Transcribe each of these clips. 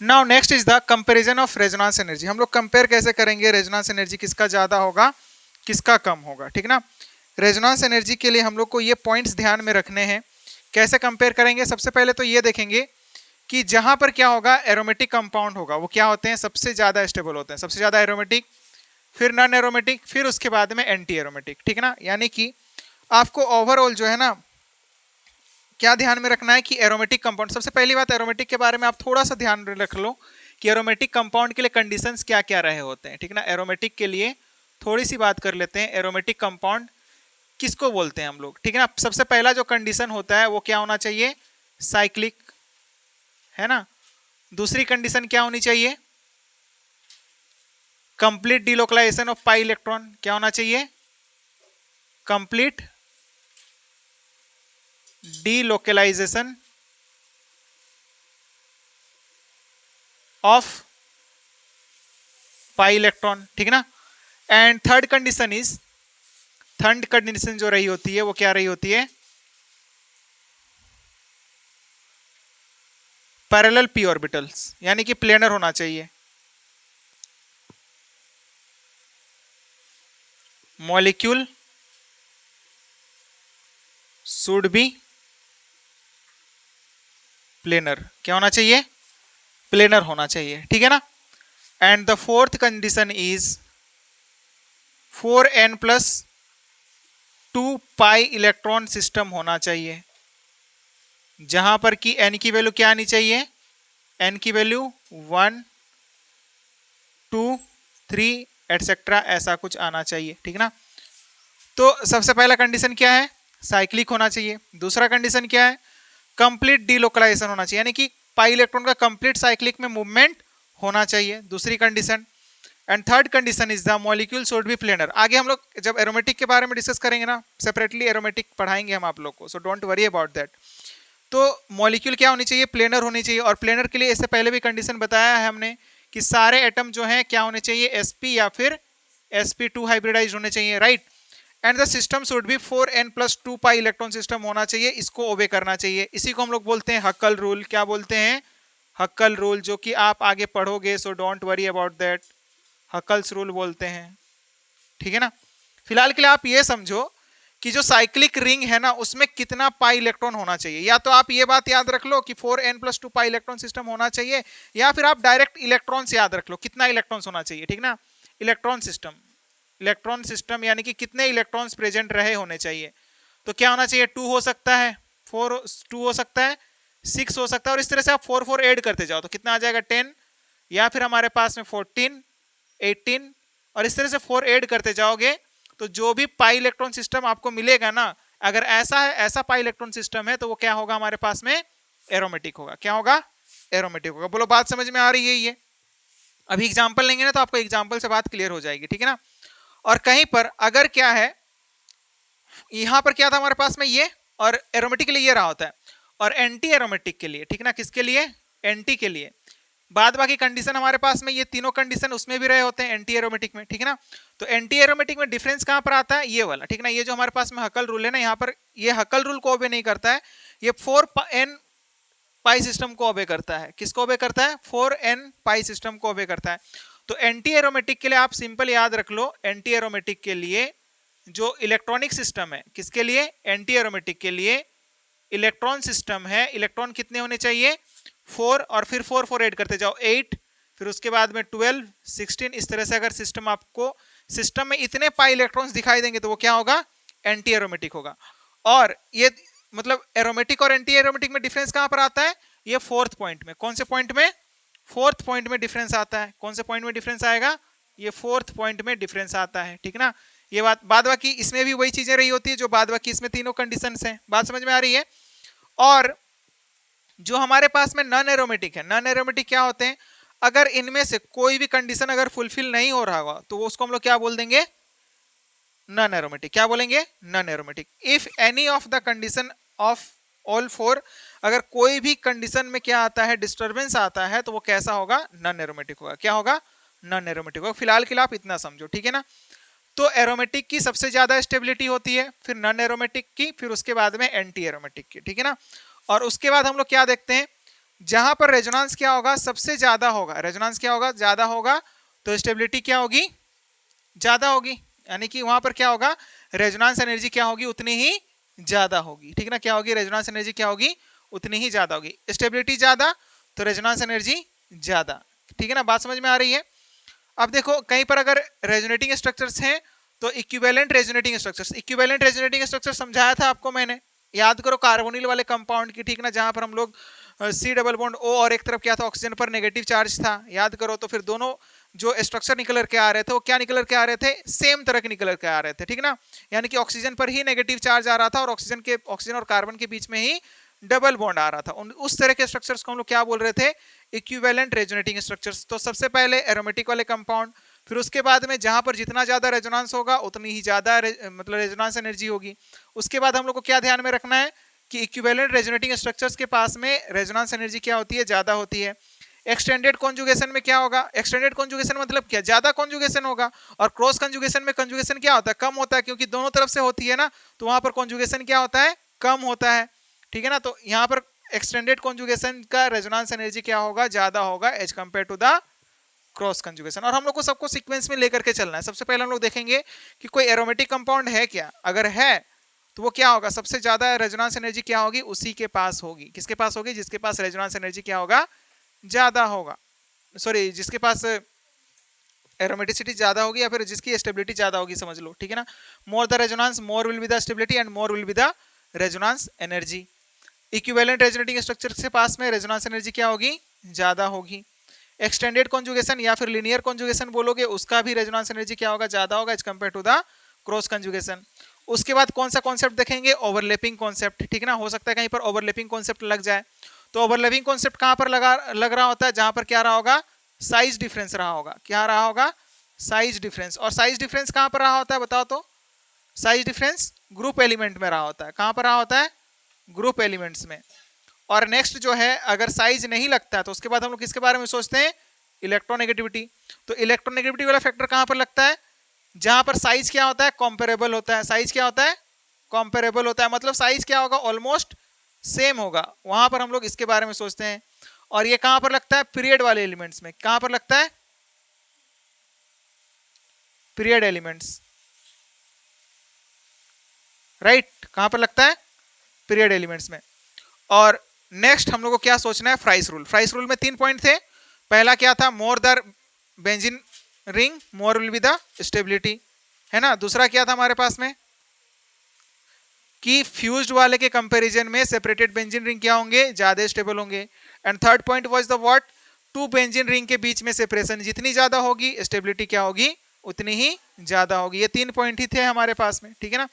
Now next is the comparison of resonance energy. हम लोग compare कैसे करेंगे रेजोनेंस एनर्जी, किसका ज्यादा होगा किसका कम होगा, ठीक ना। रेजोनेंस एनर्जी के लिए हम लोग को ये पॉइंट्स ध्यान में रखने हैं। कैसे कंपेयर करेंगे, सबसे पहले तो ये देखेंगे कि जहां पर क्या होगा एरोमेटिक कंपाउंड होगा वो क्या होते हैं, सबसे ज्यादा स्टेबल होते हैं, सबसे ज्यादा एरोमेटिक, फिर नॉन एरोमेटिक, फिर उसके बाद में एंटी एरोमेटिक, ठीक ना। यानी कि आपको ओवरऑल जो है ना क्या ध्यान में रखना है कि एरोमेटिक कंपाउंड, सबसे पहली बात एरोमेटिक के बारे में आप थोड़ा सा ध्यान रख लो कि एरोमेटिक कंपाउंड के लिए कंडीशंस क्या क्या रहे होते हैं, ठीक ना। एरोमेटिक के लिए थोड़ी सी बात कर लेते हैं, एरोमेटिक कंपाउंड किसको बोलते हैं हम लोग, ठीक है ना। सबसे पहला जो कंडीशन होता है वो क्या होना चाहिए, साइक्लिक, है ना। दूसरी कंडीशन क्या होनी चाहिए, complete delocalisation of pi electron, क्या होना चाहिए, complete delocalisation of pi electron, ठीक है ना। एंड थर्ड कंडीशन जो रही होती है वो क्या रही होती है, पैरेलल पी ऑर्बिटल्स, यानी कि प्लेनर होना चाहिए। मॉलिक्यूल शुड बी प्लेनर, क्या होना चाहिए, प्लेनर होना चाहिए, ठीक है ना। And the fourth condition is 4n+2 pi electron system होना चाहिए, जहां पर कि n की वैल्यू क्या आनी चाहिए, n की वैल्यू 1 2 3 एटसेट्रा ऐसा कुछ आना चाहिए, ठीक ना। तो सबसे पहला कंडीशन क्या है, साइक्लिक होना चाहिए। दूसरा कंडीशन क्या है, कंप्लीट डिलोकलाइजेशन होना चाहिए, यानी कि पाई इलेक्ट्रॉन का कंप्लीट साइक्लिक में मूवमेंट होना चाहिए, दूसरी condition. And third condition is the molecule should be planar. आगे हम लोग जब एरोमेटिक के बारे में डिस्कस करेंगे ना, सेपरेटली एरोमेटिक पढ़ाएंगे हम आप लोग को, so don't worry about that. तो मॉलिक्यूल क्या होनी चाहिए, प्लेनर होनी चाहिए। और प्लेनर के लिए इससे पहले भी कंडीशन बताया है हमने कि सारे एटम जो हैं क्या होने चाहिए, sp या फिर sp2 हाइब्रिडाइज होने चाहिए, right. And the system should be 4n+2 pi electron system होना चाहिए, इसको ओबे करना चाहिए। इसी को हम लोग बोलते हैं हक्कल रूल। क्या बोलते हैं, हक्कल रूल, जो कि आप आगे पढ़ोगे, so don't worry about that, Huckel's rule बोलते हैं, ठीक है ना। फिलहाल के लिए आप ये समझो कि जो साइक्लिक रिंग है ना उसमें कितना पाई इलेक्ट्रॉन होना चाहिए। या तो आप ये बात याद रख लो कि 4n+2 पाई इलेक्ट्रॉन सिस्टम होना चाहिए, या फिर आप डायरेक्ट इलेक्ट्रॉन्स याद रख लो, कितना इलेक्ट्रॉन्स होना चाहिए, ठीक ना। इलेक्ट्रॉन सिस्टम यानी कि कितने इलेक्ट्रॉन्स प्रेजेंट रहे होने चाहिए। तो क्या होना चाहिए, 2 हो सकता है, 2 हो सकता है, 6 हो सकता है, और इस तरह से आप 4 4 ऐड करते जाओ तो कितना आ जाएगा 10, या फिर हमारे पास में 14 18, और इस तरह से 4 ऐड करते जाओगे तो जो भी पाई इलेक्ट्रॉन सिस्टम आपको मिलेगा ना, अगर ऐसा है, ऐसा पाई इलेक्ट्रॉन सिस्टम है, तो वो क्या होगा हमारे पास में, एरोमेटिक होगा। क्या होगा, एरोमेटिक होगा। बोलो बात समझ में आ रही है ये। अभी एग्जांपल लेंगे ना तो आपको एग्जांपल से बात क्लियर हो जाएगी, ठीक है ना। और कहीं पर अगर क्या है, यहां पर क्या था हमारे पास में ये, और एरोमेटिक के लिए ये रहा होता है, और एंटी एरोमेटिक के लिए, ठीक ना, किसके लिए, एंटी के लिए, बाद बाकी कंडीशन हमारे पास में ये तीनों कंडीशन उसमें भी रहे होते हैं एंटी एरोमेटिक में, ठीक है ना। तो एंटी एरोमेटिक में डिफरेंस कहां पर आता है, ये वाला, ठीक ना। ये जो हमारे पास में हकल रूल है ना, यहाँ पर ये हकल रूल को ओबे नहीं करता है, ये 4n पाई सिस्टम को ओबे करता है। किसको ओबे करता है, 4n पाई सिस्टम को ओबे करता है। तो एंटी एरोमेटिक के लिए आप सिंपल याद रख लो, एंटी एरोमेटिक के लिए जो इलेक्ट्रॉनिक सिस्टम है, किसके लिए, एंटी एरोमेटिक के लिए इलेक्ट्रॉन सिस्टम है, इलेक्ट्रॉन कितने होने चाहिए, 4, और फिर 4 4 ऐड करते जाओ 8, फिर उसके बाद में 12 16, इस तरह से अगर सिस्टम आपको, सिस्टम में इतने पाई इलेक्ट्रॉन्स दिखाई देंगे तो वो क्या होगा, एंटी एरोमेटिक होगा। और ये मतलब एरोमेटिक और एंटी एरोमेटिक में डिफरेंस कहां पर आता है, ये फोर्थ पॉइंट में। कौन से पॉइंट में, फोर्थ पॉइंट में डिफरेंस आता है। कौन से पॉइंट में डिफरेंस आएगा, ये फोर्थ पॉइंट में डिफरेंस आता है, ठीक ना। ये बात, बाद बाकी इसमें भी वही चीजें रही होती है जो बाद बाकी इसमें तीनों कंडीशंस हैं। बात समझ में आ रही है। और जो हमारे पास में नॉन एरोमेटिक है, नॉन एरोमेटिक क्या होते हैं, अगर इनमें से कोई भी कंडीशन अगर फुलफिल नहीं हो रहा होगा तो उसको हम लोग क्या बोल देंगे, नॉन एरोमेटिक। क्या बोलेंगे, non aromatic. If any of the condition of all 4, अगर कोई भी कंडीशन में क्या आता है, डिस्टर्बेंस आता है, तो वो कैसा होगा, नॉन एरोमेटिक होगा। क्या होगा, नॉन एरोमेटिक होगा। फिलहाल के लिए आप इतना समझो, ठीक है ना। तो एरोमेटिक की सबसे ज्यादा स्टेबिलिटी होती है, फिर नॉन एरोमेटिक की, फिर उसके बाद में एंटी एरोमेटिक की, ठीक है ना। और उसके बाद हम लोग क्या देखते हैं, जहां पर रेजोनेंस क्या होगा, सबसे ज्यादा होगा, रेजोनेंस क्या होगा, ज्यादा होगा, तो स्टेबिलिटी क्या होगी, ज्यादा होगी। यानी कि वहां पर क्या होगा, रेजोनेंस एनर्जी क्या होगी, उतनी ही ज्यादा होगी। ठीक ना, क्या होगी, रेजोनेंस एनर्जी क्या होगी, उतनी ही ज्यादा होगी। स्टेबिलिटी ज्यादा तो रेजोनेंस एनर्जी ज्यादा। ठीक है ना, बात समझ में आ रही है। अब देखो कहीं पर अगर रेजोनेटिंग स्ट्रक्चर्स हैं तो equivalent resonating structures, equivalent resonating structure समझाया था आपको मैंने, याद करो कार्बोनिल वाले कंपाउंड की। ठीक ना, जहां पर हम लोग सी डबल बॉन्ड ओ और एक तरफ क्या था, ऑक्सीजन पर नेगेटिव चार्ज था, याद करो। तो फिर दोनों जो स्ट्रक्चर निकल के आ रहे थे वो क्या निकल के आ रहे थे, सेम तरह के निकल के आ रहे थे। ठीक ना, यानी कि ऑक्सीजन पर ही नेगेटिव चार्ज आ रहा था और ऑक्सीजन और कार्बन के बीच में ही डबल बॉन्ड आ रहा था। उस तरह के स्ट्रक्चर्स को हम लोग क्या बोल रहे थे, इक्विवेलेंट रेजोनेटिंग स्ट्रक्चर्स। तो सबसे पहले एरोमेटिक वाले कंपाउंड, फिर उसके बाद में जहां पर जितना ज्यादा रेजोनेंस होगा उतनी ही ज्यादा मतलब रेजोनेंस एनर्जी होगी। उसके बाद हम लोग को क्या ध्यान में रखना है कि इक्विवेलेंट रेजोनेटिंग स्ट्रक्चर्स के पास में रेजोनेंस एनर्जी क्या होती है, ज्यादा होती है। एक्सटेंडेड कॉन्जुगेशन में क्या होगा, एक्सटेंडेड कॉन्जुगेशन मतलब क्या, ज्यादा कॉन्जुगेशन होगा। और क्रॉस कॉन्जुगेशन में कॉन्जुगेशन क्या होता है, कम होता है, क्योंकि दोनों तरफ से होती है ना, तो वहां पर कॉन्जुगेशन क्या होता है, कम होता है। ठीक है ना, तो यहाँ पर एक्सटेंडेड कॉन्जुगेशन का रेजोनेंस एनर्जी क्या होगा, ज्यादा होगा as compare to the cross conjugation. और हम लोग को सबको सीक्वेंस में लेकर के चलना है। सबसे पहले हम लोग देखेंगे कि कोई एरोमेटिक कंपाउंड है क्या, अगर है तो वो क्या होगा, सबसे ज्यादा रेजोनेंस एनर्जी क्या होगी, उसी के पास होगी। किसके पास होगी, जिसके पास रेजोनेंस एनर्जी क्या होगा, ज्यादा होगा, सॉरी जिसके पास एरोमेटिसिटी ज्यादा होगी या फिर जिसकी स्टेबिलिटी ज्यादा होगी, समझ लो। ठीक है ना, more the resonance more will be the stability and more will be the resonance energy. Equivalent resonating structure के पास में रेजोनेंस एनर्जी क्या होगी, ज्यादा होगी। एक्सटेंडेड कॉन्जुगेशन या फिर लिनियर कॉन्जुगेशन बोलोगे, उसका भी रेजोनेंस एनर्जी क्या होगा, ज्यादा होगा as compare to the cross conjugation. उसके बाद कौन सा कॉन्सेप्ट देखेंगे, ओवरलैपिंग कॉन्सेप्ट। ठीक है ना, हो सकता है कहीं पर ओवरलैपिंग कॉन्सेप्ट लग जाए। तो ओवरलैपिंग कॉन्सेप्ट कहां पर लग रहा होता है, जहां पर क्या रहा होगा, साइज डिफरेंस रहा होगा। क्या रहा होगा, साइज डिफरेंस। और साइज डिफरेंस कहां पर रहा होता है, बताओ तो। साइज डिफरेंस ग्रुप एलिमेंट में रहा होता है। कहां पर रहा होता है, ग्रुप एलिमेंट्स में। और नेक्स्ट जो है, अगर साइज नहीं लगता है तो उसके बाद हम लोग किसके बारे में सोचते हैं, इलेक्ट्रोनेगेटिविटी। तो इलेक्ट्रोनेगेटिविटी वाला फैक्टर कहां पर लगता है, जहां पर साइज क्या होता है, कॉम्पेरेबल होता है। साइज क्या होता है, कॉम्पेरेबल होता है, मतलब साइज क्या होगा, ऑलमोस्ट सेम होगा, वहां पर हम लोग इसके बारे में सोचते हैं। और ये कहां पर लगता है, पीरियड वाले एलिमेंट्स में। कहां पर लगता है, पीरियड एलिमेंट्स, राइट, कहां पर लगता है, पीरियड एलिमेंट्स में। और नेक्स्ट हम लोग को क्या सोचना है, फ्राइस रूल। फ्राइस रूल में 3 पॉइंट थे। पहला क्या था, more the benzene ring more will be the stability, है ना। दूसरा क्या था हमारे पास में, कि फ्यूज्ड वाले के कंपैरिजन में सेपरेटेड बेंजीन रिंग क्या होंगे, ज्यादा स्टेबल होंगे। And third point was the what, two benzene ring के बीच में सेपरेशन जितनी ज्यादा होगी, स्टेबिलिटी क्या होगी, उतनी ही ज्यादा होगी। ये 3 पॉइंट ही थे हमारे पास में। ठीक है ना,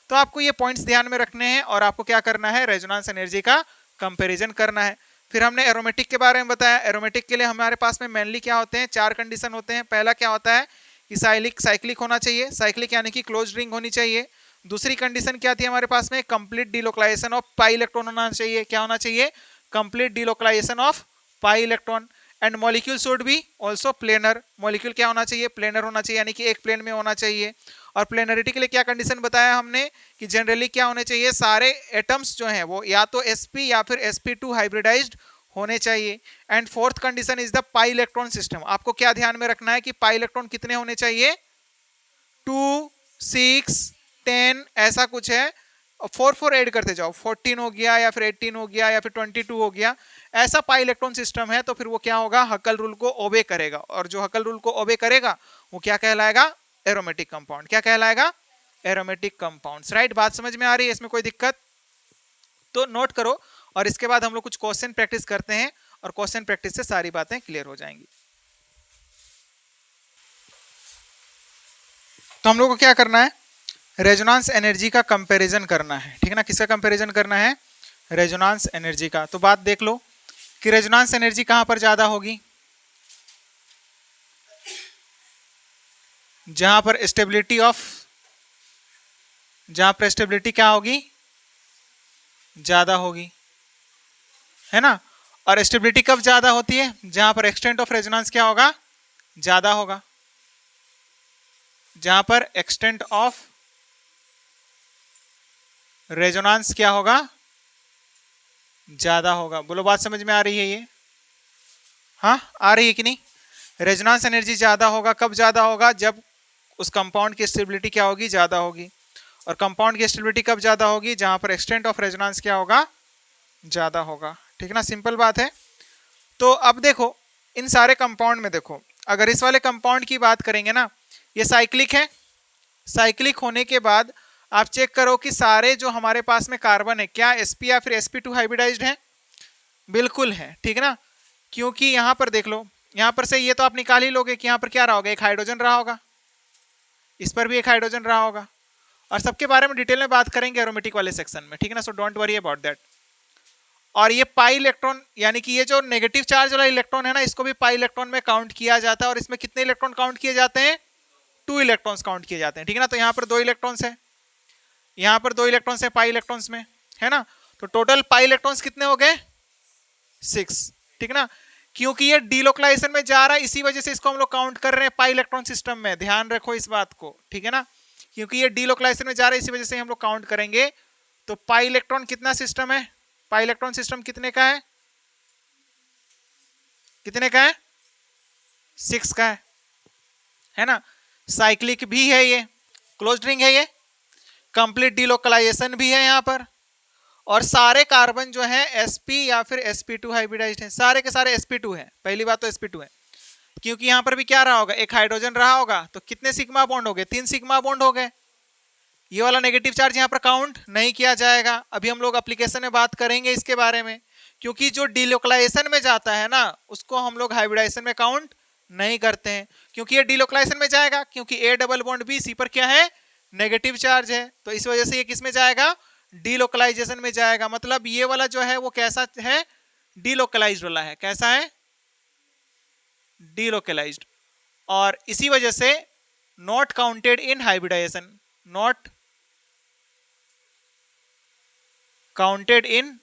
तो आपको ये पॉइंट्स ध्यान में रखने हैं और आपको क्या करना है, रेजोनेंस एनर्जी का कंपैरिजन करना है। फिर हमने एरोमेटिक के बारे में बताया। एरोमेटिक के लिए हमारे पास में मेनली क्या होते हैं, 4 कंडीशन होते हैं। पहला क्या होता है कि साइक्लिक होना चाहिए, साइक्लिक यानी कि क्लोज रिंग होनी चाहिए। दूसरी कंडीशन क्या थी हमारे पास में, complete delocalisation of pi electron होना चाहिए। क्या होना चाहिए, complete delocalisation of pi electron. And molecule should be also planar, molecule क्या होना चाहिए, प्लेनर होना चाहिए, यानी कि एक प्लेन में होना चाहिए। और प्लेनरिटी के लिए क्या कंडीशन बताया हमने, कि जनरली क्या होने चाहिए, सारे एटम्स जो हैं वो या तो sp या फिर sp2 हाइब्रिडाइज्ड होने चाहिए। And fourth condition is the pi electron system. आपको क्या ध्यान में रखना है कि पाई इलेक्ट्रॉन कितने होने चाहिए, 2, 6, 10 ऐसा कुछ है। 4 ऐड करते जाओ, 14 हो गया या फिर 18 हो गया या फिर 22 हो गया, ऐसा पाई इलेक्ट्रॉन सिस्टम है। तो फिर वो क्या होगा, हकल रूल को ओबे करेगा। और जो हकल रूल को ओबे करेगा वो क्या कहलाएगा, एरोमेटिक कंपाउंड। क्या कहलाएगा, एरोमेटिक कंपाउंड्स, राइट। बात समझ में आ रही है, इसमें कोई दिक्कत तो नोट करो। और इसके बाद हम लोग कुछ क्वेश्चन प्रैक्टिस करते हैं और क्वेश्चन प्रैक्टिस से सारी बातें क्लियर हो जाएंगी। तो हम लोग को क्या करना है, रेजोनेंस एनर्जी का कंपैरिजन करना है। ठीक है ना, किसका कंपैरिजन करना है, रेजोनेंस एनर्जी का। तो बात देख लो कि रेजोनेंस एनर्जी कहां पर ज्यादा होगी, जहां पर स्टेबिलिटी क्या होगी, ज्यादा होगी, है ना। और स्टेबिलिटी कब ज्यादा होती है, जहां पर एक्सटेंट ऑफ रेजोनेंस क्या होगा, ज्यादा होगा। जहां पर एक्सटेंट ऑफ रेजोनेंस क्या होगा, ज्यादा होगा। बोलो बात समझ में आ रही है ये? हाँ आ रही है कि नहीं? रेजोनेंस एनर्जी ज्यादा होगा। कब ज्यादा होगा? जब उस कंपाउंड की स्टेबिलिटी क्या होगी? ज्यादा होगी। और कंपाउंड की स्टेबिलिटी कब ज्यादा होगी? जहां पर एक्सटेंट ऑफ रेजोनेंस क्या होगा? ज्यादा होगा। ठीक है ना, सिंपल बात है। तो अब देखो इन सारे कंपाउंड में देखो, अगर इस वाले कंपाउंड की बात करेंगे ना, ये साइक्लिक है। साइक्लिक होने के बाद आप चेक करो कि सारे जो हमारे पास में कार्बन है क्या sp या फिर sp2 हाइब्रिडाइज्ड है? बिल्कुल है। ठीक है ना, क्योंकि यहां पर देख लो, यहां पर से ये तो आप निकाल ही लोगे कि यहां पर क्या रहा होगा? एक हाइड्रोजन रहा होगा, इस पर भी एक हाइड्रोजन रहा होगा। और सबके बारे में डिटेल में बात करेंगे एरोमेटिक वाले सेक्शन में। ठीक है ना, so don't worry about that. और ये पाई इलेक्ट्रॉन, यानी कि ये जो नेगेटिव चार्ज वाला इलेक्ट्रॉन है ना, इसको भी पाई इलेक्ट्रॉन में काउंट किया जाता है। और इसमें कितने इलेक्ट्रॉन काउंट किए जाते हैं? 2 इलेक्ट्रॉन्स काउंट किए जाते हैं। ठीक है ना, तो यहाँ पर 2 इलेक्ट्रॉन्स है, यहाँ पर 2 इलेक्ट्रॉन्स है पाई इलेक्ट्रॉन्स में, है ना। तो टोटल पाई इलेक्ट्रॉन्स कितने हो गए? 6। ठीक है ना, क्योंकि ये डीलोकलाइजेशन में जा रहा है, इसी वजह से इसको हम लोग काउंट कर रहे हैं पाई इलेक्ट्रॉन सिस्टम में। ध्यान रखो इस बात को। ठीक है ना, क्योंकि ये डीलोकलाइजेशन में जा रहा है, इसी वजह से हम लोग काउंट करेंगे। तो पाई इलेक्ट्रॉन कितना सिस्टम है? पाई इलेक्ट्रॉन सिस्टम कितने का है? कितने का है? 6 का है ना। साइक्लिक भी है, ये क्लोज्ड रिंग है, ये कंप्लीट डीलोकलाइजेशन भी है यहाँ पर। और सारे कार्बन जो है sp या फिर sp2 हाइब्रिडाइज्ड है, सारे के सारे sp2 है। पहली बात तो sp2 है, क्योंकि यहाँ पर भी क्या रहा होगा? एक हाइड्रोजन रहा होगा। तो कितने सिग्मा बॉन्ड हो गए? 3 सिग्मा बॉन्ड हो गए। ये वाला नेगेटिव चार्ज यहाँ पर काउंट नहीं किया जाएगा। अभी हम लोग एप्लीकेशन में बात करेंगे इसके बारे में, क्योंकि जो डीलोकलाइजेशन में जाता है ना, उसको हम लोग हाइब्रिडाइजेशन में काउंट नहीं करते हैं, क्योंकि ये डीलोकलाइजेशन में जाएगा। क्योंकि A double bond B C पर क्या है? नेगेटिव चार्ज है। तो इस वजह से ये किस में जाएगा? डीलोकलाइजेशन में जाएगा। मतलब ये वाला जो है वो कैसा है? डीलोकलाइज्ड वाला है। कैसा है? डीलोकलाइज्ड। और इसी वजह से not counted in hybridization, not counted in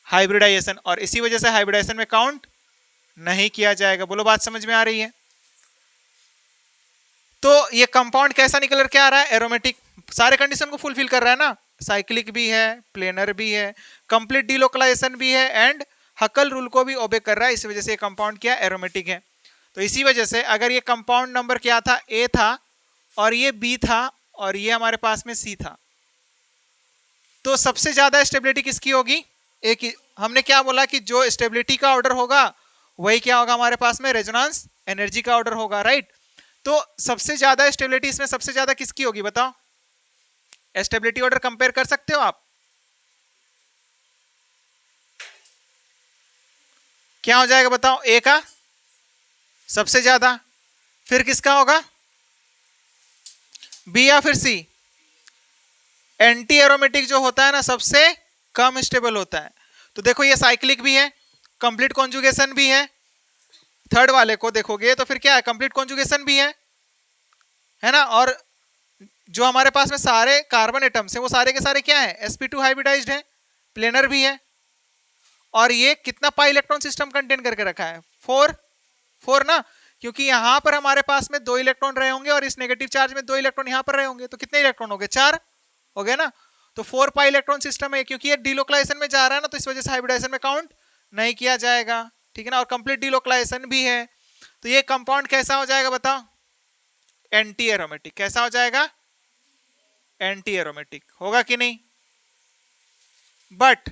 hybridization, और इसी वजह से हाइब्रिडाइजेशन में काउंट नहीं किया जाएगा। बोलो बात समझ में आ रही है? तो ये कंपाउंड कैसा निकल कर आ रहा है? एरोमेटिक। सारे कंडीशन को फुलफिल कर रहा है ना, साइक्लिक भी है, प्लेनर भी है, कंप्लीट डीलोकलाइजेशन भी है, एंड हकल रूल को भी ओबे कर रहा है। इस वजह से ये कंपाउंड क्या? एरोमेटिक है। तो इसी वजह से अगर ये कंपाउंड नंबर क्या था? A था, और ये B था, और ये हमारे पास में C था, तो सबसे ज्यादा स्टेबिलिटी किसकी होगी? एक ही। हमने क्या बोला कि जो स्टेबिलिटी का ऑर्डर होगा वही क्या होगा हमारे पास में? रेजोनेंस एनर्जी का ऑर्डर होगा, राइट। तो सबसे ज्यादा स्टेबिलिटी इसमें सबसे ज्यादा किसकी होगी? बताओ, स्टेबिलिटी ऑर्डर कंपेयर कर सकते हो आप? क्या हो जाएगा बताओ? A का सबसे ज्यादा, फिर किसका होगा? B या फिर C? एंटी एरोमेटिक जो होता है ना, सबसे कम स्टेबल होता है। तो देखो ये साइक्लिक भी है, कंप्लीट कॉन्जुगेशन भी है। थर्ड वाले को देखोगे तो फिर क्या है? कंप्लीट कॉन्जुगेशन भी है ना। और जो हमारे पास में सारे कार्बन एटम्स हैं वो सारे के सारे क्या है? sp2 हाइब्रिडाइज्ड है, प्लेनर भी है। और ये कितना पाई इलेक्ट्रॉन सिस्टम कंटेन करके रखा है? 4 ना, क्योंकि यहां पर हमारे पास में 2 इलेक्ट्रॉन रहे होंगे और इस नेगेटिव चार्ज में 2 इलेक्ट्रॉन यहां पर रहे होंगे। तो कितने इलेक्ट्रॉन हो गए? 4 हो गए ना। तो 4 पाई इलेक्ट्रॉन सिस्टम है, क्योंकि ये डीलोकलाइजेशन में जा रहा है ना, तो इस वजह से हाइब्रिडाइजेशन में काउंट नहीं किया जाएगा। ठीक है ना, और कंप्लीट डीलोकलाइजेशन भी है। तो ये कंपाउंड कैसा हो जाएगा बताओ? Anti aromatic. कैसा हो जाएगा? एंटी एरोमेटिक होगा कि नहीं? बट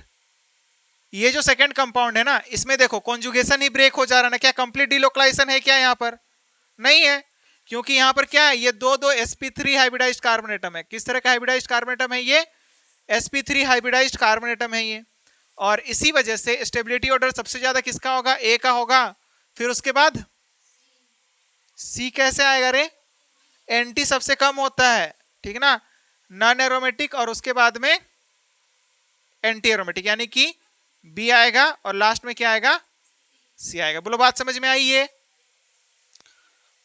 ये जो सेकंड कंपाउंड है ना, इसमें देखो कॉन्जुगेशन ही ब्रेक हो जा रहा है ना। क्या कंप्लीट डीलोकलाइजेशन है क्या यहाँ पर? नहीं है, क्योंकि यहाँ पर क्या है? ये दो sp3 हाइब्रिडाइज्ड कार्बन एटम है। किस तरह का हाइब्रिडाइज्ड कार्बन एटम है? ये sp3 हाइब्रिडाइज्ड कार्बन एटम है ये। और इसी वजह से स्टेबिलिटी ऑर्डर सबसे ज्यादा किसका होगा? A का होगा। फिर उसके बाद C कैसे आएगा रे? एंटी सबसे कम होता है, ठीक ना, नॉन एरोमेटिक, और उसके बाद में एंटी एरोमेटिक, यानी कि B आएगा और लास्ट में क्या आएगा? C आएगा। बोलो बात समझ में आई है?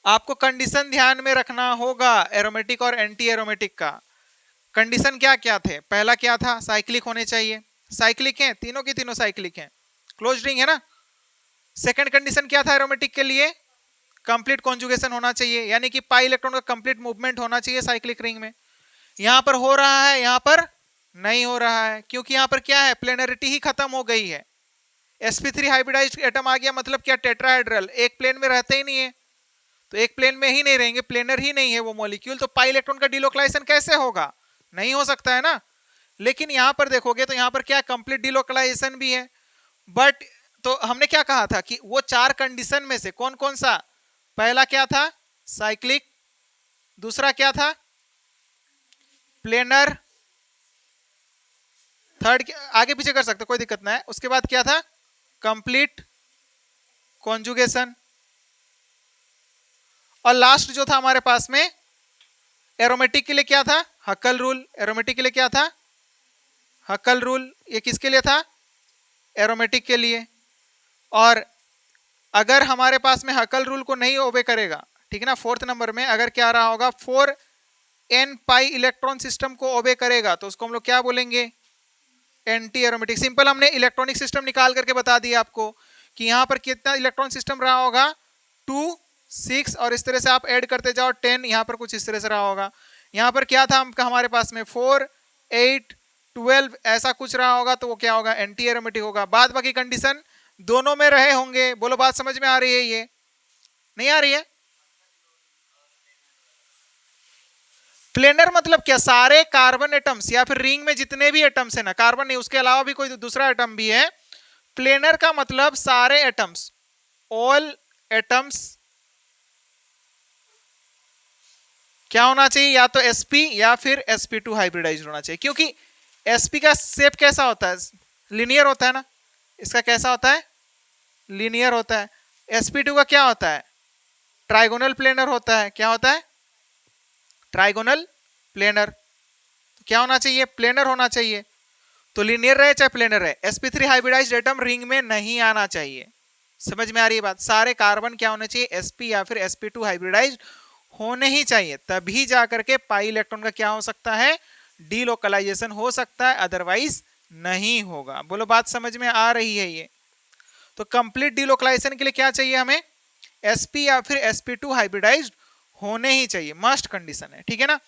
आपको कंडीशन ध्यान में रखना होगा एरोमेटिक और एंटी एरोमेटिक का। कंडीशन क्या क्या थे? पहला क्या था? साइक्लिक होने चाहिए। साइक्लिक हैं, तीनों की तीनों साइक्लिक हैं, क्लोज्ड रिंग है ना। सेकंड कंडीशन क्या था एरोमेटिक के लिए? कंप्लीट कॉन्जुगेशन होना चाहिए, यानी कि पाई इलेक्ट्रॉन का कंप्लीट मूवमेंट होना चाहिए साइक्लिक रिंग में। यहां पर हो रहा है, यहां पर नहीं हो रहा है, क्योंकि यहाँ पर क्या है, प्लेनरिटी ही खत्म हो गई है। sp3 हाइब्रिडाइज्ड एटम आ गया, मतलब क्या, टेट्राहेड्रल, एक प्लेन में रहते ही नहीं है, तो एक प्लेन में ही नहीं रहेंगे, प्लेनर ही नहीं है वो मॉलिक्यूल, तो पाई इलेक्ट्रॉन का डिलोकलाइजेशन कैसे होगा, नहीं हो सकता है ना। लेकिन यहां पर देखोगे तो यहां पर क्या, कंप्लीट डिलोकलाइजेशन भी है। बट तो हमने क्या कहा था कि वो चार कंडीशन में से कौन कौन सा, पहला क्या था, साइक्लिक, दूसरा क्या था, प्लेनर, थर्ड आगे पीछे कर सकते कोई दिक्कत ना है, उसके बाद क्या था, कंप्लीट कॉन्जुगेशन, और लास्ट जो था हमारे पास में एरोमेटिक के लिए क्या था, हक्कल रूल। एरोमेटिक के लिए क्या था, हक्कल रूल। ये किसके लिए था, एरोमेटिक के लिए। और अगर हमारे पास में हक्कल रूल को नहीं ओबे करेगा, ठीक है ना, फोर्थ नंबर में अगर क्या रहा होगा, 4n पाई इलेक्ट्रॉन सिस्टम को ओबे करेगा, तो उसको हम लोग क्या बोलेंगे, एंटी एरोमेटिक। सिंपल हमने इलेक्ट्रॉनिक सिस्टम निकाल करके बता दिया आपको कि यहां पर कितना इलेक्ट्रॉन सिस्टम रहा होगा, 2 6, और इस तरह से आप ऐड करते जाओ 10, यहां पर कुछ इस तरह से रहा होगा। यहां पर क्या था हमारे पास में 4 8 12 ऐसा कुछ रहा होगा, तो वो क्या होगा, एंटी एरोमेटिक होगा। बाद बाकी कंडीशन दोनों में रहे होंगे। बोलो बात समझ में आ रही है, ये नहीं आ रही है। प्लेनर मतलब क्या, सारे कार्बन एटम्स या फिर रिंग में जितने भी एटम्स है ना, कार्बन नहीं उसके अलावा भी कोई दूसरा एटम भी है, प्लेनर का मतलब सारे एटम्स, ऑल एटम्स क्या होना चाहिए, या तो sp या फिर sp2 हाइब्रिडाइज्ड होना चाहिए। क्योंकि sp का शेप कैसा होता है, लीनियर होता है ना, इसका कैसा होता है, लीनियर होता है। sp2 का क्या होता है, ट्राइगोनल प्लेनर होता है। क्या होता है, ट्राइगोनल प्लेनर। तो क्या होना चाहिए, प्लेनर होना चाहिए। तो लीनियर रहे चाहे प्लेनर रहे, sp3 हाइब्रिडाइज्ड एटम रिंग में नहीं आना चाहिए। समझ में आ रही है बात, सारे कार्बन क्या होने चाहिए, sp या फिर sp2 हाइब्रिडाइज्ड होने ही चाहिए, तभी जाकर के पाई इलेक्ट्रॉन का क्या हो सकता है, डीलोकलाइजेशन हो सकता है, अदरवाइज नहीं होगा। बोलो बात समझ में आ रही है ये। तो कंप्लीट डीलोकलाइजेशन के लिए क्या चाहिए हमें, sp या फिर sp2 हाइब्रिडाइज्ड होने ही चाहिए, मस्ट कंडीशन है, ठीक है ना।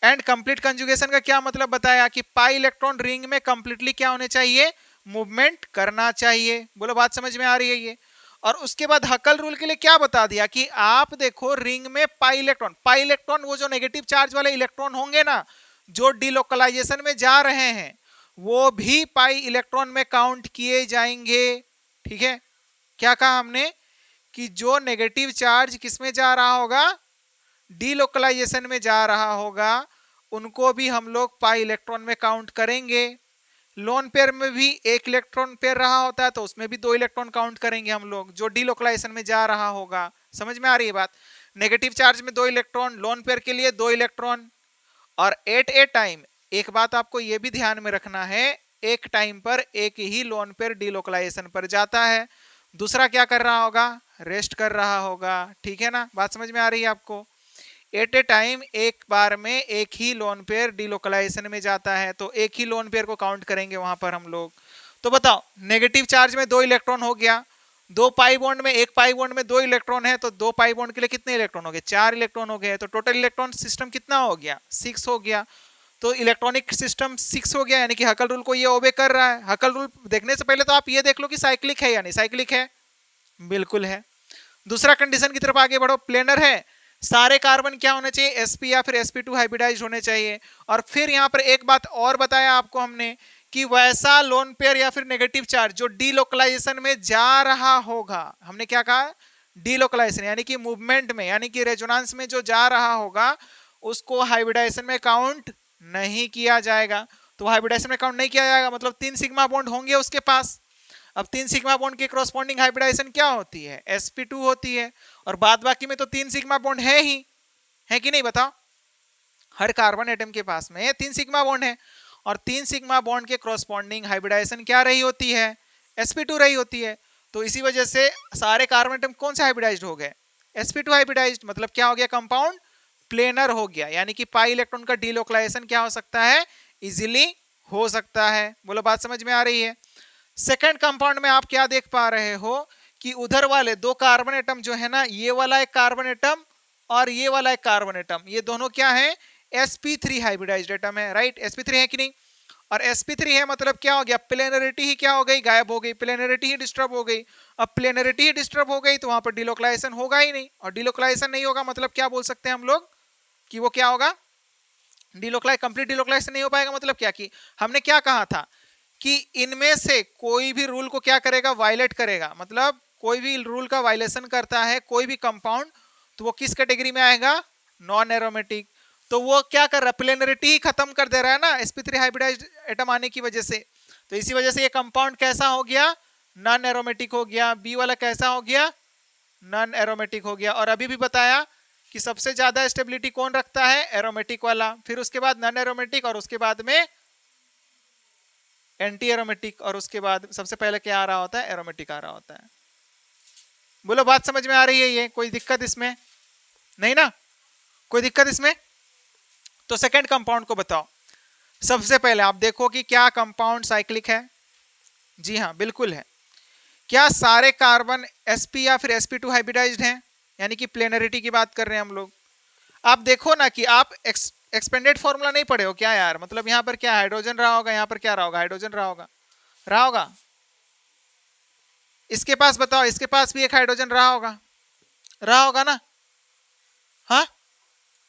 एंड कंप्लीट कंजुगेशन का क्या मतलब बताया कि पाई इलेक्ट्रॉन रिंग में कंप्लीटली क्या होने चाहिए, मूवमेंट करना चाहिए। बोलो बात समझ में आ रही है ये। और उसके बाद हकल रूल के लिए क्या बता दिया कि आप देखो रिंग में पाई इलेक्ट्रॉन वो जो नेगेटिव चार्ज वाले इलेक्ट्रॉन होंगे ना, जो डिलोकलाइजेशन में जा रहे हैं, वो भी पाई इलेक्ट्रॉन में काउंट किए जाएंगे। ठीक है, क्या कहा हमने कि जो नेगेटिव चार्ज किसमें जा रहा होगा, डीलोकलाइजेशन में जा रहा होगा, उनको भी हम लोग पाई इलेक्ट्रॉन में काउंट करेंगे। लोन पेयर में भी एक इलेक्ट्रॉन पेयर रहा होता है, तो उसमें भी 2 इलेक्ट्रॉन काउंट करेंगे हम लोग, जो डीलोकलाइजेशन में जा रहा होगा। समझ में आ रही है बात, नेगेटिव चार्ज में 2 इलेक्ट्रॉन, लोन पेयर के लिए 2 इलेक्ट्रॉन। और एट ए टाइम एक बात आपको यह भी ध्यान में रखना है, एक टाइम पर एक ही लोन पेयर डीलोकलाइजेशन पर जाता है, दूसरा क्या कर रहा होगा, रेस्ट कर रहा होगा। ठीक है ना, बात समझ में आ रही है आपको। एट ए टाइम एक बार में एक ही लोन पेयर डीलोकलाइजेशन में जाता है, तो एक ही लोन पेयर को काउंट करेंगे वहां पर हम लोग। तो बताओ, नेगेटिव चार्ज में 2 इलेक्ट्रॉन हो गया, 2 पाई बॉन्ड में, एक पाई बॉन्ड में 2 इलेक्ट्रॉन है, तो 2 पाई बॉन्ड के लिए कितने इलेक्ट्रॉन हो गए, 4 इलेक्ट्रॉन हो गए। तो टोटल इलेक्ट्रॉन सिस्टम कितना हो गया, 6 हो गया। तो इलेक्ट्रॉनिक सिस्टम 6 हो गया, यानी कि हकल रूल को ये ओबे कर रहा है। हकल रूल देखने से पहले तो आप ये देख लो कि साइक्लिक है या नहीं, साइक्लिक है, बिल्कुल है। दूसरा कंडीशन की तरफ आगे बढ़ो, प्लेनर है, सारे कार्बन क्या होने चाहिए, sp या फिर sp2 हाइब्रिडाइज्ड होने चाहिए। और फिर यहां पर एक बात और बताया आपको हमने कि वैसा लोन पेयर या फिर नेगेटिव चार्ज जो डीलोकलाइजेशन में जा रहा होगा, हमने क्या कहा, डीलोकलाइजेशन यानी कि मूवमेंट में, यानी कि रेजोनेंस में जो जा रहा होगा, उसको हाइब्रिडाइजेशन में काउंट नहीं किया जाएगा। तो हाइब्रिडाइजेशन में काउंट नहीं किया जाएगा, मतलब 3 सिग्मा बॉन्ड होंगे उसके पास। अब 3 सिग्मा बॉन्ड की कॉरस्पॉन्डिंग हाइब्रिडाइजेशन क्या होती है, sp2 होती है। और बाद बाकी में तो 3 सिग्मा बॉन्ड है ही, है कि नहीं बताओ, हर कार्बन एटम के पास में 3 सिग्मा बॉन्ड है, और 3 सिग्मा बॉन्ड के कॉरस्पॉन्डिंग हाइब्रिडाइजेशन क्या रही होती है, sp2 रही होती है। तो इसी वजह से सारे कार्बन एटम कौन से हाइब्रिडाइज्ड हो गए, sp2 हाइब्रिडाइज्ड। मतलब क्या हो गया, कंपाउंड प्लेनर हो गया, यानी कि पाई इलेक्ट्रॉन का डीलोकलाइजेशन क्या हो सकता है, इजीली हो सकता है। बोलो बात समझ में आ रही है। सेकेंड कंपाउंड में आप क्या देख पा रहे हो कि उधर वाले 2 कार्बन एटम जो है ना, ये वाला एक कार्बन एटम और ये वाला एक कार्बन एटम, ये दोनों क्या है, sp3 हाइब्रिडाइज्ड एटम है, राइट, sp3 है कि नहीं। और sp3 है मतलब क्या हो गया, प्लेनरिटी ही क्या हो गई, गायब हो गई, प्लेनरिटी ही डिस्टर्ब हो गई। अब प्लेनरिटी ही डिस्टर्ब हो गई तो वहां पर डिलोकलाइजेशन होगा ही नहीं, और डिलोकलाइजेशन नहीं होगा मतलब क्या बोल सकते हैं हम लोग कि वो क्या होगा, कंप्लीट डिलोकलाइजेशन नहीं हो पाएगा। मतलब क्या कि हमने क्या कहा था कि इनमें से कोई भी रूल को क्या करेगा, वायलेट करेगा, मतलब कोई भी रूल का वायलेशन करता है कोई भी कंपाउंड तो वो किस कैटेगरी में आएगा, नॉन एरोमेटिक। तो वो क्या कर रहा है, प्लेनरिटी ही खत्म कर दे रहा है ना sp3 हाइब्रिडाइज्ड एटम आने की वजह से। तो इसी वजह से ये कंपाउंड कैसा हो गया, नॉन एरोमेटिक हो गया। बी वाला कैसा हो गया, नॉन एरोमेटिक हो गया। और अभी भी बताया कि सबसे ज्यादा स्टेबिलिटी कौन रखता है, एरोमेटिक वाला, फिर उसके बाद नॉन एरोमेटिक, और उसके बाद में एंटी एरोमेटिक, और उसके बाद सबसे पहले क्या आ रहा होता है, एरोमेटिक आ रहा होता है। बोलो बात समझ में आ रही है, ये कोई दिक्कत इसमें नहीं ना, कोई दिक्कत इसमें। तो सेकंड कंपाउंड को बताओ। सबसे पहले आप देखो कि क्या कंपाउंड साइक्लिक है, जी हाँ बिल्कुल है। क्या सारे कार्बन sp या फिर sp2 हाइब्रिडाइज्ड हैं, यानी कि प्लेनरिटी की बात कर रहे हैं हम लोग। आप देखो ना कि आप एक्सपेंडेड फॉर्मूला नहीं पढ़े हो क्या यार, मतलब यहाँ पर क्या हाइड्रोजन रहा होगा, यहाँ पर क्या रहा होगा, हाइड्रोजन रहा होगा। इसके पास बताओ, इसके पास भी एक हाइड्रोजन रहा होगा ना, हाँ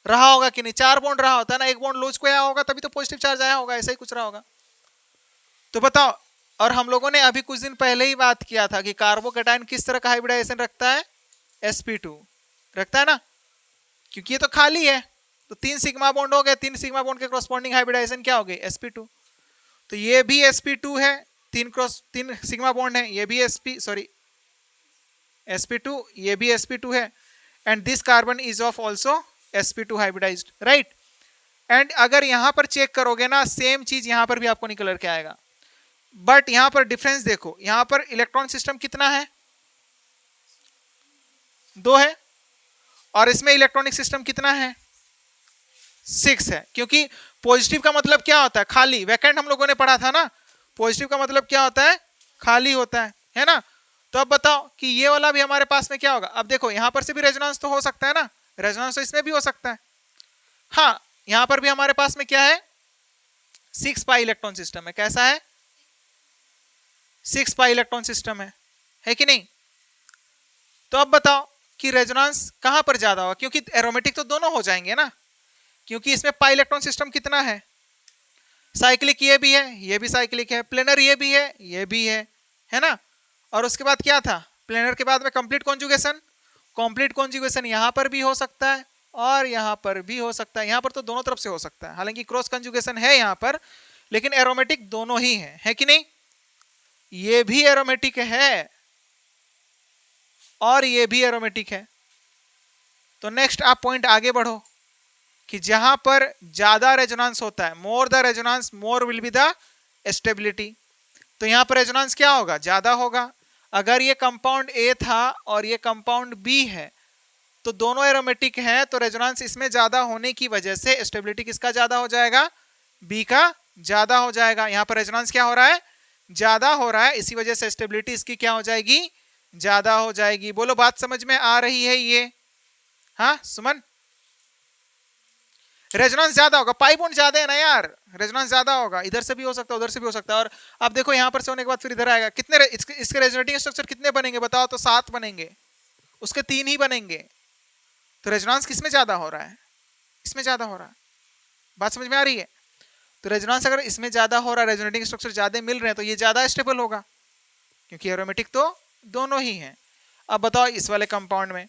रहा होगा कि नहीं, 4 बॉन्ड रहा होता है ना, एक बॉन्ड लूज को आया होगा तभी तो पॉजिटिव चार्ज आया होगा, ऐसा ही कुछ रहा होगा। तो बताओ, और हम लोगों ने अभी कुछ दिन पहले ही बात किया था कि कार्बोकैटायन किस तरह का हाइब्रिडाइजेशन रखता है, sp2 रखता है ना, क्योंकि ये तो खाली है। तो 3 सिग्मा बॉन्ड हो गए, 3 सिग्मा बॉन्ड के कॉरस्पॉन्डिंग हाइब्रिडाइजेशन क्या हो गई, sp2। तो ये भी sp2 है, 3 सिग्मा बॉन्ड है, ये भी sp2, ये भी sp2 है, and this carbon is of also sp2 hybridized, right. And अगर यहां पर चेक करोगे ना, सेम चीज यहां पर भी आपको निकल करके आएगा, बट यहां पर डिफरेंस देखो, यहां पर इलेक्ट्रॉन सिस्टम कितना है, 2 है, और इसमें इलेक्ट्रॉनिक सिस्टम कितना है, 6 है। क्योंकि पॉजिटिव का मतलब क्या होता है, खाली, वैकेंट हम लोगों ने पढ़ा था ना, पॉजिटिव का मतलब क्या होता है, खाली होता है ना। तो अब बताओ कि ये वाला भी हमारे पास में क्या होगा। अब देखो यहां पर से भी रेजोनेंस तो हो सकता है ना, रेजोनेंस तो इसमें भी हो सकता है। हाँ, यहां पर भी हमारे पास में क्या है, 6 पाई इलेक्ट्रॉन सिस्टम है, कैसा है, 6 पाई इलेक्ट्रॉन सिस्टम है कि नहीं। तो अब बताओ कि रेजोनेंस कहां पर ज्यादा होगा, क्योंकि एरोमेटिक तो दोनों हो जाएंगे ना, क्योंकि इसमें पाई इलेक्ट्रॉन सिस्टम कितना है, साइक्लिक ये भी है, ये भी साइक्लिक है, प्लेनर ये भी है, ये भी है ना। और उसके बाद क्या था, प्लेनर के बाद में कंप्लीट कॉन्जुगेशन यहां पर भी हो सकता है और यहां पर भी हो सकता है, यहां पर तो दोनों तरफ से हो सकता है, हालांकि क्रॉस कंजुगेशन है यहां पर, लेकिन एरोमेटिक दोनों ही है कि नहीं। ये भी एरोमेटिक है और ये भी एरोमेटिक है। तो नेक्स्ट आप पॉइंट आगे बढ़ो कि जहां पर ज्यादा रेजोनेंस होता है, more the resonance more will be the stability. तो यहां पर रेजोनेंस क्या होगा, ज्यादा होगा। अगर ये कंपाउंड ए था और ये कंपाउंड बी है तो दोनों एरोमेटिक हैं, तो रेजोनेंस इसमें ज्यादा होने की वजह से स्टेबिलिटी किसका ज्यादा हो जाएगा, बी का ज्यादा हो जाएगा। यहां पर रेजोनेंस क्या हो रहा है, ज्यादा हो रहा है, इसी वजह से स्टेबिलिटी इसकी क्या हो जाएगी, ज्यादा हो जाएगी। बोलो बात समझ में आ रही है ये, हाँ सुमन, रेजोनेंस ज्यादा होगा, पाई बॉन्ड ज्यादा है ना यार, रेजोनेंस ज्यादा होगा, इधर से भी हो सकता है उधर से भी हो सकता है। और अब देखो यहां पर से होने के बाद फिर इधर आएगा, कितने इसके रेजोनेटिंग स्ट्रक्चर कितने बनेंगे बताओ, तो 7 बनेंगे, उसके 3 ही बनेंगे। तो रेजोनेंस किसमें ज्यादा हो रहा है, इसमें ज्यादा हो रहा है, बात समझ में आ रही है। तो रेजोनेंस अगर इसमें ज्यादा हो रहा है, रेजोनेटिंग स्ट्रक्चर ज्यादा मिल रहे हैं, तो ये ज्यादा स्टेबल होगा, क्योंकि एरोमेटिक तो दोनों ही हैं। अब बताओ इस वाले कंपाउंड में,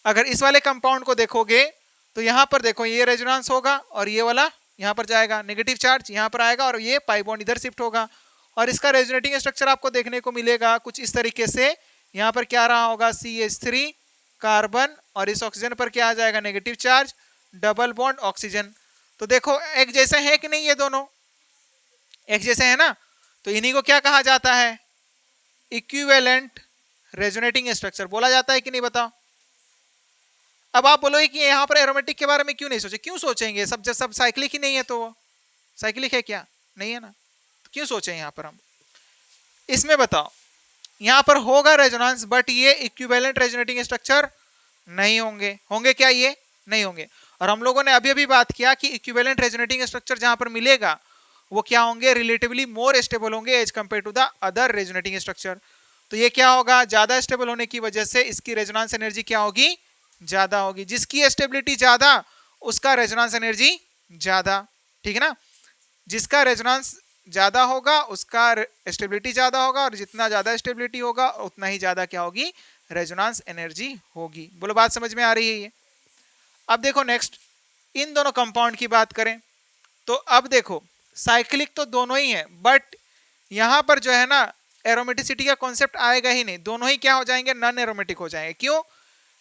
अगर इस वाले कंपाउंड को देखोगे तो यहां पर देखो ये रेजोनेंस होगा और ये वाला यहां पर जाएगा, नेगेटिव चार्ज यहां पर आएगा और ये पाई बॉन्ड इधर शिफ्ट होगा, और इसका रेजोनेटिंग स्ट्रक्चर आपको देखने को मिलेगा कुछ इस तरीके से। यहां पर क्या रहा होगा, CH3 कार्बन, और इस ऑक्सीजन पर क्या आ जाएगा, negative charge, double bond oxygen. तो देखो एक जैसे है कि नहीं, ये दोनों एक जैसे है ना। तो इन्हीं को क्या कहा जाता है, इक्विवेलेंट रेजोनेटिंग स्ट्रक्चर बोला जाता है कि नहीं, बताओ। अब आप बोलोगे कि यहाँ पर एरोमेटिक के बारे में क्यों नहीं सोचे, क्यों सोचेंगे, सब जब सब साइक्लिक ही नहीं है, तो वो साइक्लिक है क्या, नहीं है ना, तो क्यों सोचे यहाँ पर हम। इसमें बताओ यहाँ पर होगा रेजोनेंस, बट ये इक्विवेलेंट रेजोनेटिंग स्ट्रक्चर नहीं होंगे क्या, ये नहीं होंगे। और हम लोगों ने अभी अभी बात किया कि इक्विवेलेंट रेजोनेटिंग स्ट्रक्चर जहां पर मिलेगा वो क्या होंगे, रिलेटिवली मोर स्टेबल होंगे as compare to the other resonating structure. तो ये क्या होगा, ज्यादा स्टेबल होने की वजह से इसकी रेजोनेंस एनर्जी क्या होगी, ज्यादा होगी। जिसकी स्टेबिलिटी ज्यादा उसका रेजोनेंस एनर्जी ज्यादा, ठीक है ना। जिसका रेजोनेंस ज्यादा होगा उसका स्टेबिलिटी ज्यादा होगा, और जितना ज्यादा स्टेबिलिटी होगा उतना ही ज्यादा क्या होगी, रेजोनेंस एनर्जी होगी। बोलो बात समझ में आ रही है ये। अब देखो नेक्स्ट, इन दोनों कंपाउंड की बात करें तो अब देखो साइक्लिक तो दोनों ही है, बट यहां पर जो है ना एरोमेटिसिटी का कॉन्सेप्ट आएगा ही नहीं, दोनों ही क्या हो जाएंगे, नॉन एरोमेटिक हो जाएंगे। क्यों,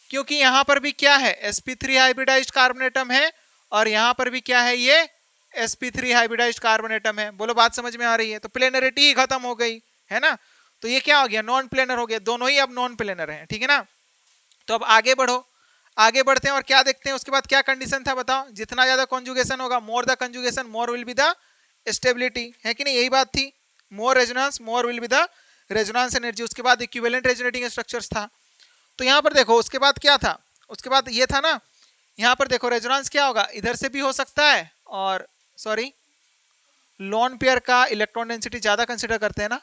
क्योंकि यहां पर भी क्या है, sp3 हाइब्रिडाइज्ड कार्बन एटम है, और यहां पर भी क्या है, ये sp3 हाइब्रिडाइज्ड कार्बन एटम है। बोलो बात समझ में आ रही है। तो प्लेनरिटी ही खत्म हो गई है ना, तो ये क्या हो गया, नॉन प्लेनर हो गया, दोनों ही अब नॉन प्लेनर हैं, ठीक है ना। तो अब आगे बढ़ो, आगे बढ़ते हैं और क्या देखते हैं उसके बाद क्या कंडीशन था बताओ, जितना ज्यादा कॉन्जुगेशन होगा, more the conjugation more will be the stability, है कि नहीं, यही बात थी, मोर resonance more will be the resonance energy. उसके बाद इक्विवेलेंट रेजोनेटिंग स्ट्रक्चर्स था। तो यहाँ पर देखो उसके बाद क्या था, उसके बाद ये था ना, यहाँ पर देखो रेजोनेंस क्या होगा, इधर से भी हो सकता है, और सॉरी लोन पेयर का इलेक्ट्रॉन डेंसिटी ज्यादा कंसिडर करते हैं ना,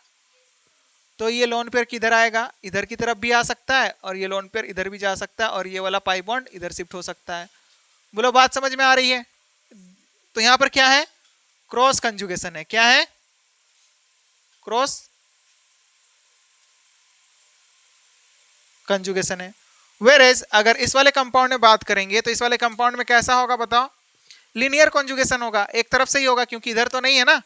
तो ये लोन पेयर किधर आएगा, इधर की तरफ भी आ सकता है, और ये लोन पेयर इधर भी जा सकता है, और ये वाला पाई बॉन्ड इधर शिफ्ट हो सकता है। बोलो बात समझ में आ रही है। तो यहाँ पर क्या है, क्रॉस कंजुगेशन है, क्या है, क्रॉस कंजुगेशन है। वेरेज अगर इस वाले कंपाउंड में बात करेंगे तो इस वाले कंपाउंड में कैसा होगा बताओ, लीनियर कंजुगेशन होगा, एक तरफ से ही होगा, क्योंकि इधर तो नहीं है ना।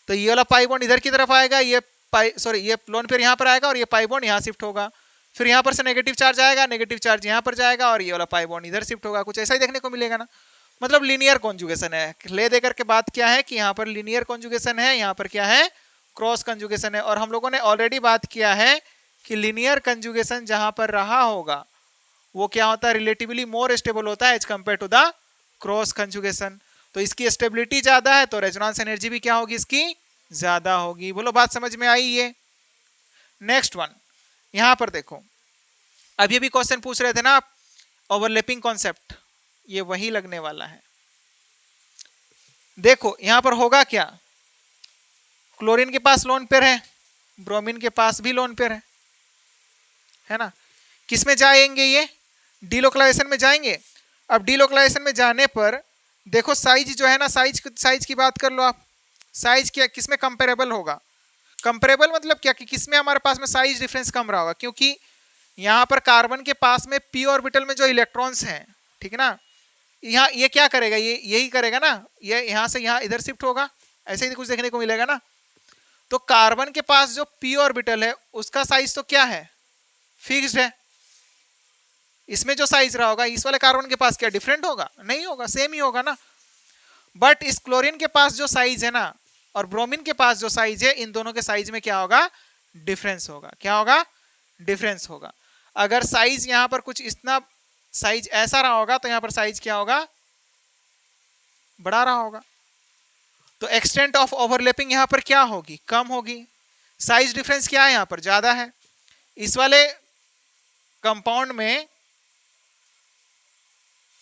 तो ये वाला पाई बॉन्ड इधर की तरफ आएगा, ये ये लोन पेयर यहाँ पर आएगा, और ये पाई बॉन्ड यहाँ शिफ्ट होगा, फिर यहाँ पर से नेगेटिव चार्ज आएगा, नेगेटिव चार्ज यहाँ पर जाएगा, और ये वाला पाई बॉन्ड इधर शिफ्ट होगा, कुछ ऐसा ही देखने को मिलेगा ना। मतलब लीनियर कॉन्जुगेशन है। ले देकर के बात क्या है कि यहाँ पर लीनियर कॉन्जुगेशन है, यहाँ पर क्या है, क्रॉस कंजुगेशन है। और हम लोगों ने ऑलरेडी बात किया है कि लीनियर कंजुगेशन जहां पर रहा होगा वो क्या होता है, रिलेटिवली मोर स्टेबल होता है as compare to the cross conjugation. तो इसकी स्टेबिलिटी ज्यादा है तो रेजोनेंस एनर्जी भी क्या होगी, इसकी ज्यादा होगी। बोलो बात समझ में आई ये। नेक्स्ट वन, यहां पर देखो अभी भी क्वेश्चन पूछ रहे थे ना आप, ओवरलैपिंग कॉन्सेप्ट, ये वही लगने वाला है। देखो यहां पर होगा क्या, क्लोरीन के पास लोन पेयर है, ब्रोमीन के पास भी लोन पेयर है ना। किस में जाएंगे, ये डीलोकलाइजेशन में जाएंगे। अब डीलोकलाइजेशन में जाने पर देखो साइज जो है ना, साइज की बात कर लो आप, साइज क्या किस में कंपेरेबल होगा, कंपेरेबल मतलब क्या कि किस में हमारे पास में साइज डिफरेंस कम रहा होगा, क्योंकि यहाँ पर कार्बन के पास में पी ऑर्बिटल में जो इलेक्ट्रॉन्स हैं, ठीक है ना, यहाँ ये क्या करेगा, ये यही करेगा ना, ये यहाँ से यहाँ इधर शिफ्ट होगा, ऐसे ही कुछ देखने को मिलेगा ना। तो कार्बन के पास जो पी ऑर्बिटल है उसका साइज तो क्या है, फिक्स्ड है। इसमें जो साइज रहा होगा इस वाले कार्बन के पास क्या डिफरेंट होगा, नहीं होगा, सेम ही होगा ना। बट इस क्लोरीन के पास जो साइज है ना और ब्रोमीन के पास जो साइज है, इन दोनों के साइज में क्या होगा, डिफरेंस होगा। क्या होगा, डिफरेंस होगा। अगर साइज यहां पर कुछ इतना साइज ऐसा रहा होगा तो यहां पर साइज क्या होगा, बड़ा रहा होगा। तो एक्सटेंट ऑफ ओवरलैपिंग यहां पर क्या होगी, कम होगी। साइज डिफरेंस क्या है, यहां पर ज्यादा है। इस वाले कंपाउंड में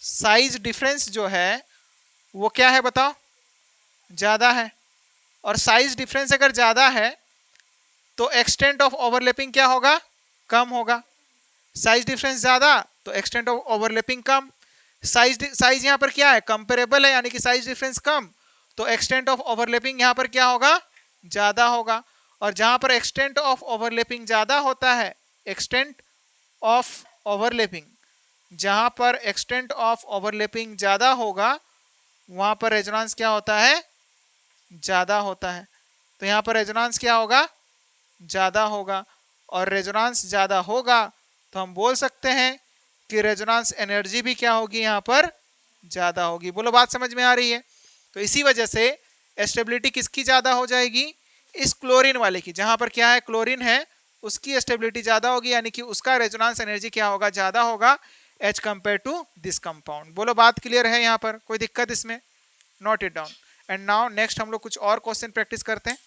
साइज डिफरेंस जो है वो क्या है बताओ, ज्यादा है। और साइज डिफरेंस अगर ज्यादा है तो एक्सटेंट ऑफ ओवरलैपिंग क्या होगा, कम होगा। साइज डिफरेंस ज्यादा तो extent of overlapping come. Size यहां पर क्या है, कंपेरेबल है, यानी कि साइज डिफरेंस कम, तो एक्सटेंट ऑफ ओवरलैपिंग यहां पर क्या होगा, ज्यादा होगा। और जहां पर एक्सटेंट ऑफ ओवरलैपिंग ज्यादा होता है, एक्सटेंट ऑफ ओवरलैपिंग, जहां पर एक्सटेंट ऑफ ओवरलैपिंग ज्यादा होगा वहां पर रेजोनेंस क्या होता है, ज्यादा होता है। तो यहां पर रेजोनेंस क्या होगा, ज्यादा होगा। और रेजोनेंस ज्यादा होगा तो हम बोल सकते हैं कि रेजोनेंस एनर्जी भी क्या होगी, यहां पर ज्यादा होगी। बोलो बात समझ में आ रही है। तो इसी वजह से स्टेबिलिटी किसकी ज्यादा हो जाएगी, इस क्लोरीन वाले की, जहां पर क्या है क्लोरीन है उसकी स्टेबिलिटी ज्यादा होगी, यानी कि उसका रेजोनेंस एनर्जी क्या होगा, ज्यादा होगा as compare to this compound. बोलो बात क्लियर है, यहाँ पर कोई दिक्कत इसमें, note it down. And now next हम लोग कुछ और क्वेश्चन प्रैक्टिस करते हैं।